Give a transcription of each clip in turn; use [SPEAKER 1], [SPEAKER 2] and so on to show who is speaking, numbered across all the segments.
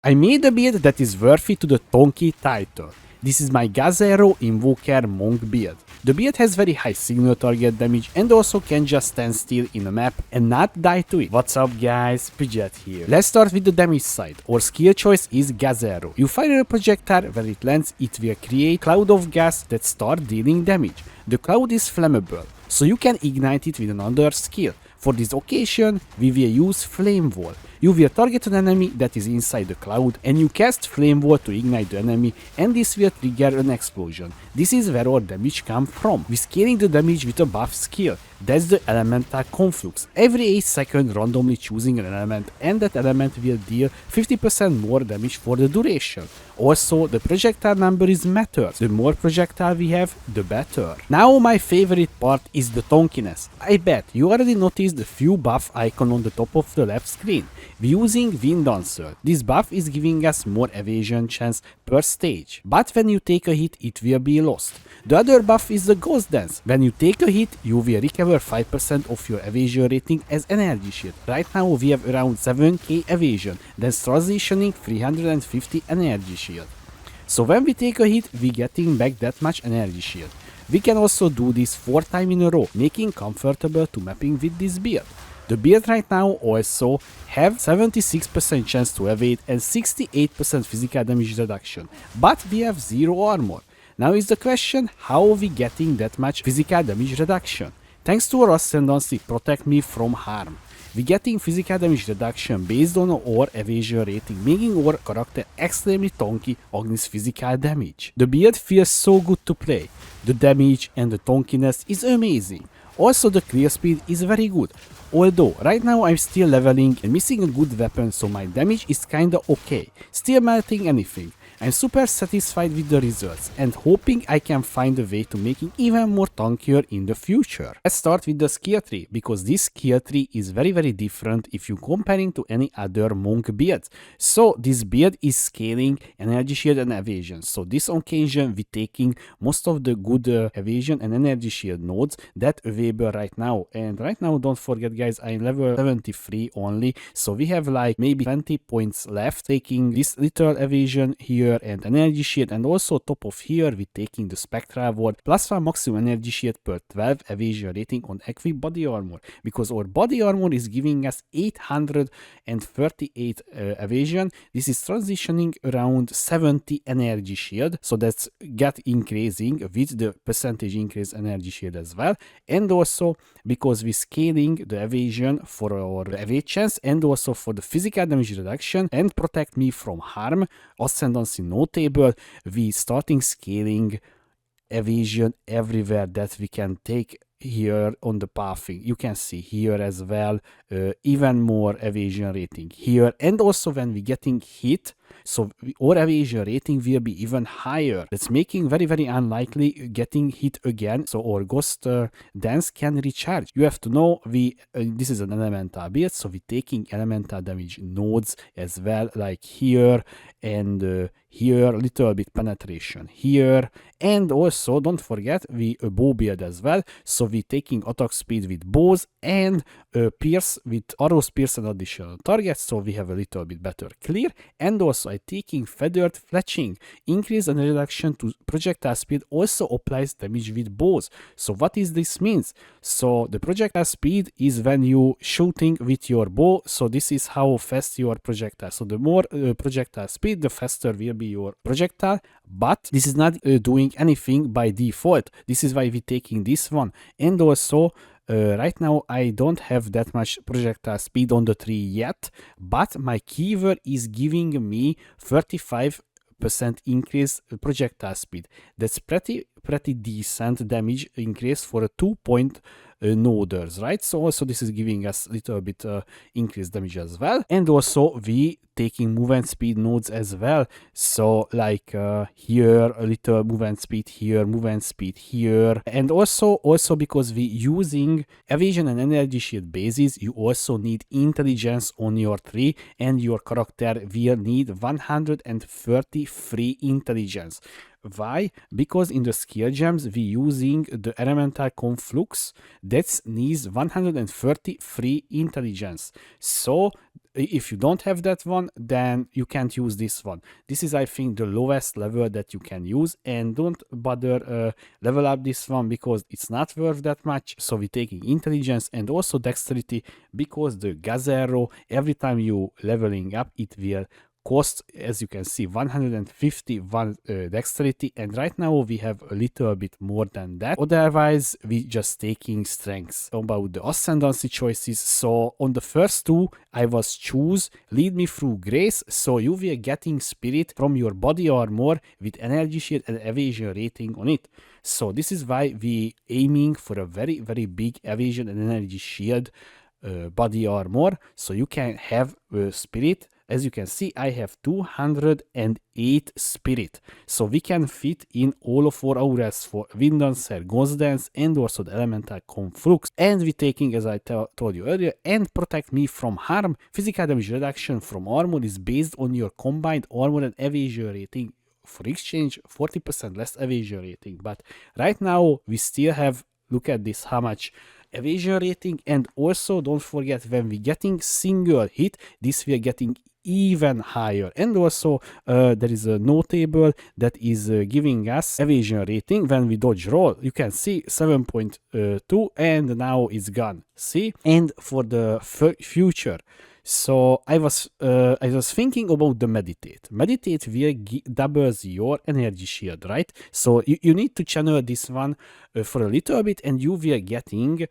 [SPEAKER 1] I made a build that is worthy to the Tonky title. This is my Gazero Invoker Monk build. The build has very high signal target damage and also can just stand still in a map and not die to it. What's up guys, Pidget here. Let's start with the damage side. Our skill choice is Gazero. You fire a projectile, when it lands it will create cloud of gas that start dealing damage. The cloud is flammable, so you can ignite it with another skill. For this occasion, we will use Flame Wall. You will target an enemy that is inside the cloud and you cast Flame Wall to ignite the enemy and this will trigger an explosion. This is where our damage comes from. We're scaling the damage with a buff skill. That's the Elemental Conflux. Every 8 seconds randomly choosing an element and that element will deal 50% more damage for the duration. Also, the projectile number is matters. The more projectile we have, the better. Now my favorite part is the Tonkiness. I bet you already noticed the few buff icon on the top of the left screen. We're using Wind Dancer. This buff is giving us more evasion chance per stage. But when you take a hit, it will be lost. The other buff is the Ghost Dance. When you take a hit, you will recover 5% of your evasion rating as energy shield. Right now we have around 7k evasion, then transitioning 350 energy shield. So when we take a hit, we getting back that much energy shield. We can also do this 4 times in a row, making comfortable to mapping with this build. The build right now also have 76% chance to evade and 68% physical damage reduction, but we have 0 armor. Now is the question, how are we getting that much physical damage reduction? Thanks to our ascendancy protect me from harm. We getting physical damage reduction based on our evasion rating, making our character extremely tonky against physical damage. The build feels so good to play. The damage and the tonkiness is amazing. Also the clear speed is very good. Although right now I'm still leveling and missing a good weapon, so my damage is kinda okay. Still melting anything. I'm super satisfied with the results and hoping I can find a way to making even more tankier in the future. Let's start with the skill tree, because this skill tree is very different if you comparing to any other monk builds. So this build is scaling energy shield and evasion. So this occasion we taking most of the good evasion and energy shield nodes that available right now. And right now don't forget guys, I'm level 73 only, so we have like maybe 20 points left, taking this little evasion here and energy shield, and also top of here we taking the spectral ward plus 1 maximum energy shield per 12 evasion rating on equipped body armor, because our body armor is giving us 838 evasion. This is transitioning around 70 energy shield, so that's get increasing with the percentage increase energy shield as well. And also because we scaling the evasion for our evade chance and also for the physical damage reduction and protect me from harm, ascendancy notable, we starting scaling evasion everywhere that we can take here on the pathing. You can see here as well, even more evasion rating here, and also when we getting hit, so our evasion rating will be even higher. That's making very unlikely getting hit again, so our ghost dance can recharge. You have to know this is an elemental build, so we taking elemental damage nodes as well, like here and here, little bit penetration here, and also don't forget we a bow build as well, so we taking attack speed with bows and pierce with arrows, pierce and additional targets, so we have a little bit better clear. And also I taking feathered fletching, increase and reduction to projectile speed, also applies damage with bows. So what is this means? So the projectile speed is when you shooting with your bow, so this is how fast your projectile, so the more projectile speed, the faster will be your projectile, but this is not doing anything by default. This is why we taking this one. And also right now I don't have that much projectile speed on the tree yet, but my keyword is giving me 35% increase projectile speed. That's pretty decent damage increase for a 2-point noders, right? So also this is giving us a little bit increased damage as well. And also we taking movement speed nodes as well, so like here a little movement speed here, movement speed here. And also because we using evasion and energy shield bases, you also need intelligence on your tree, and your character will need 133 intelligence. Why? Because in the skill gems we using the elemental conflux that needs 133 intelligence. So If you don't have that one, then you can't use this one. This is, I think, the lowest level that you can use, and don't bother level up this one because it's not worth that much. So we're taking intelligence and also dexterity, because the Gazero, every time you leveling up, it will cost, as you can see, 151 dexterity, and right now we have a little bit more than that. Otherwise we just taking strengths. About the ascendancy choices, so on the first two I was choose lead me through grace, so you will getting spirit from your body armor with energy shield and evasion rating on it. So this is why we aiming for a very big evasion and energy shield body armor, so you can have spirit. As you can see, I have 208 spirit, so we can fit in all of our auras for Wind Dancer, Ghost Dance, and also the Elemental Conflux. And we taking, as I told you earlier, and protect me from harm. Physical damage reduction from armor is based on your combined armor and evasion rating. For exchange, 40% less evasion rating. But right now, we still have, look at this, how much evasion rating. And also, don't forget, when we getting single hit, this we are getting even higher. And also there is a notable that is giving us evasion rating when we dodge roll. You can see 7.2 and now it's gone. See? And for the future, so I was thinking about the meditate. Meditate will doubles your energy shield, right? So you need to channel this one for a little bit, and you will getting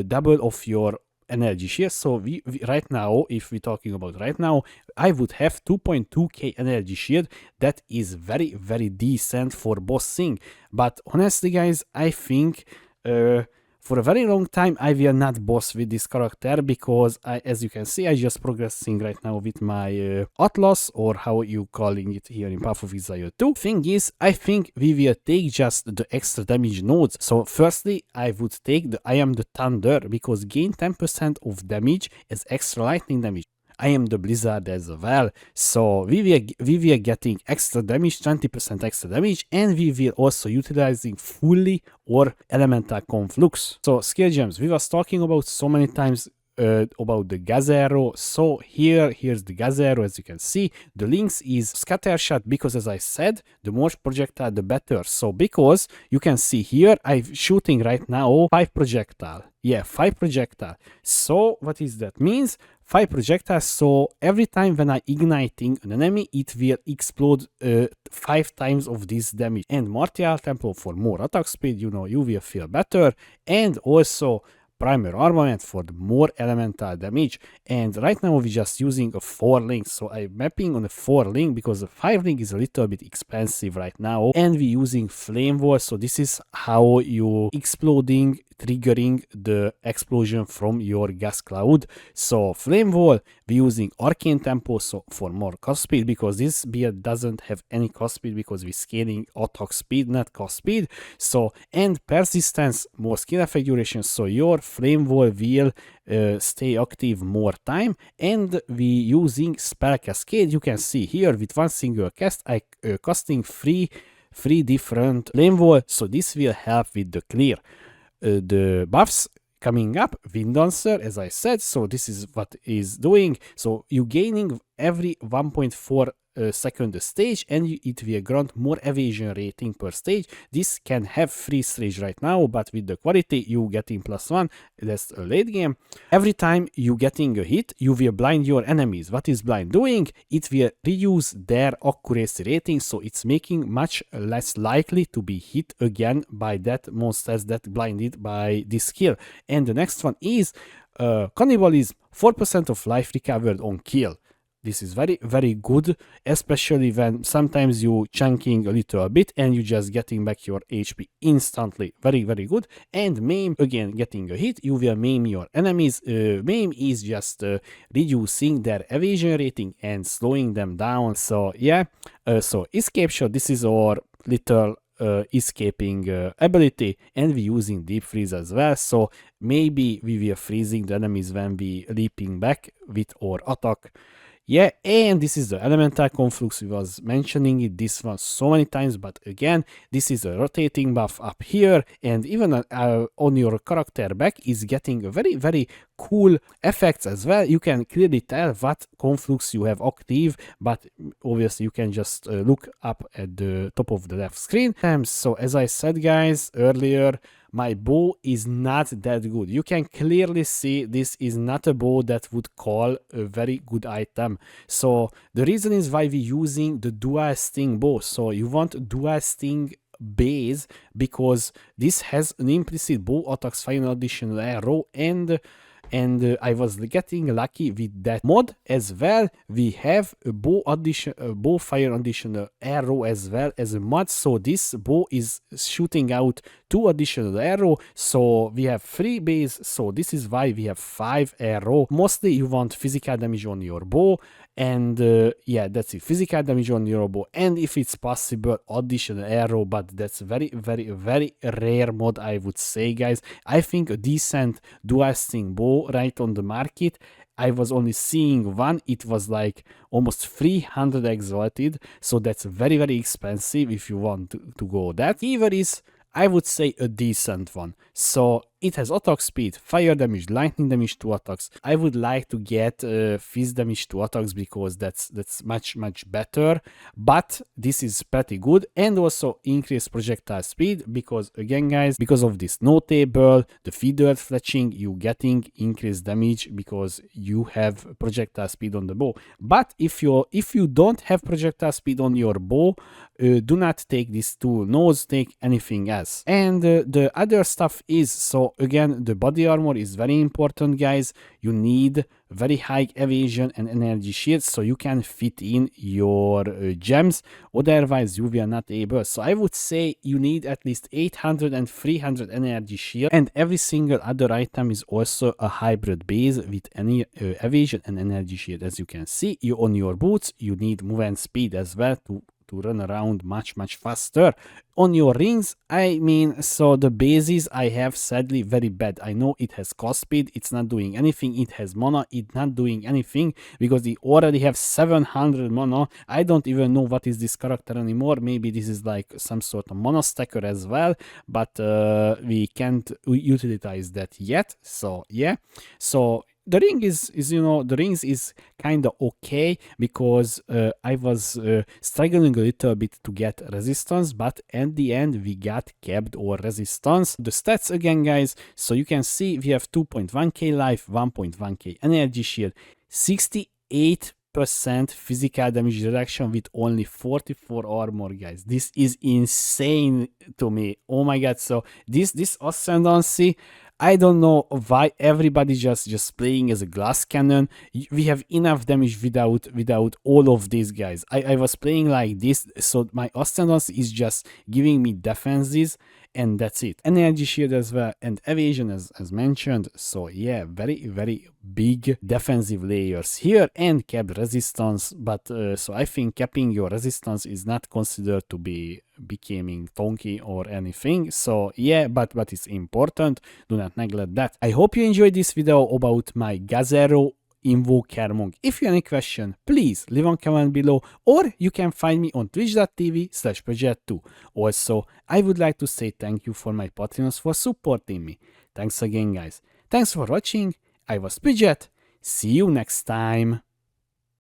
[SPEAKER 1] double of your energy shield. So we right now, if we're talking about right now, I would have 2.2k energy shield. That is very decent for bossing. But honestly, guys, I think for a very long time I will not boss with this character, because as you can see, I just progressing right now with my Atlas, or how you calling it here in Path of Exile 2. Thing is, I think we will take just the extra damage nodes. So firstly, I would take the I am the Thunder, because gain 10% of damage as extra lightning damage. I am the Blizzard as well, so we will getting extra damage, 20% extra damage, and we will also utilizing fully our Elemental Conflux. So skill gems, we was talking about so many times about the Gazero. So here's the Gazero. As you can see, the links is scatter shot, because as I said, the more projectile the better. So because you can see here, I'm shooting right now 5 projectile. Yeah, 5 projectile. So what is that means? 5 projectiles, so every time when I igniting an enemy, it will explode 5 times of this damage. And Martial Temple for more attack speed, you know, you will feel better. And also primer armament for the more elemental damage. And right now we're just using a 4 link, so I'm mapping on a 4 link because the 5 link is a little bit expensive right now, and we're using flame wall. So this is how you exploding, triggering the explosion from your gas cloud. So flame wall, we're using arcane tempo, so for more cost speed, because this build doesn't have any cost speed because we're scaling attack speed, not cost speed. So, and persistence, more skill effect duration, so your flame wall will stay active more time. And we using spell cascade. You can see here with one single cast I casting three different flame wall, so this will help with the clear. The buffs coming up, Wind Dancer, as I said, so this is what is doing. So you gaining every 1.4 second a stage, and it will grant more evasion rating per stage. This can have freeze rage right now, but with the quality you getting +1. That's a late game. Every time you getting a hit, you will blind your enemies. What is blind doing? It will reduce their accuracy rating, so it's making much less likely to be hit again by that monsters that blinded by this skill. And the next one is cannibalism, 4% of life recovered on kill. This is very good, especially when sometimes you chunking a little bit and you just getting back your HP instantly. Very good. And maim, again, getting a hit, you will maim your enemies. Maim is just reducing their evasion rating and slowing them down. So yeah, so escape shot, this is our little escaping ability, and we're using deep freeze as well, so maybe we will freezing the enemies when we leaping back with our attack. Yeah, and this is the elemental conflux. We was mentioning it this one so many times, but again, this is a rotating buff up here, and even on your character back is getting a very cool effects as well. You can clearly tell what conflux you have active, but obviously you can just look up at the top of the left screen. So as I said, guys, earlier, my bow is not that good. You can clearly see this is not a bow that would call a very good item. So the reason is why we're using the dual sting bow. So you want dual sting base because this has an implicit bow attacks final additional arrow, and I was getting lucky with that mod as well. We have a bow fire additional arrow as well as a mod, so this bow is shooting out 2 additional arrow, so we have 3 base, so this is why we have 5 arrow. Mostly you want physical damage on your bow, and yeah, that's it, physical damage on your bow, and if it's possible additional arrow, but that's very rare mod, I would say, guys. I think a decent dual sting bow right on the market, I was only seeing one. It was like almost 300 exalted, so that's very expensive if you want to go that. Either is, I would say, a decent one. So it has attack speed, fire damage, lightning damage to attacks. I would like to get fist damage to attacks because that's much better. But this is pretty good, and also increase projectile speed because, again, guys, because of this notable, the feeder fletching, you getting increased damage because you have projectile speed on the bow. But if you don't have projectile speed on your bow, do not take this tool. No, take anything else. And the other stuff is, so again, the body armor is very important, guys. You need very high evasion and energy shield so you can fit in your gems, otherwise you will not able. So I would say you need at least 800 and 300 energy shield, and every single other item is also a hybrid base with any evasion and energy shield. As you can see, you on your boots you need movement speed as well to run around much faster. On your rings, I mean, so the bases I have sadly very bad. I know it has cost speed, it's not doing anything. It has mana, it's not doing anything because they already have 700 mana. I don't even know what is this character anymore. Maybe this is like some sort of mana stacker as well, but we can't utilize that yet. So yeah, so the ring is the rings is kind of okay because I was struggling a little bit to get resistance, but at the end we got kept our resistance. The stats again, guys, so you can see we have 2.1k life, 1.1k energy shield, 68% physical damage reduction with only 44 armor, guys. This is insane to me. Oh my god. So this ascendancy, I don't know why everybody just playing as a glass cannon. We have enough damage without all of these guys. I was playing like this, so my ascendancy is just giving me defenses, and that's it. Energy shield as well, and evasion as mentioned. So yeah, very big defensive layers here, and capped resistance. But so I think capping your resistance is not considered to be becoming tonky or anything. So yeah, but it's important. Do not neglect that. I hope you enjoyed this video about my Gazero Invoker Monk. If you have any question, please leave a comment below, or you can find me on twitch.tv/project2. Also, I would like to say thank you for my patrons for supporting me. Thanks again, guys. Thanks for watching. I was Pidget. See you next time.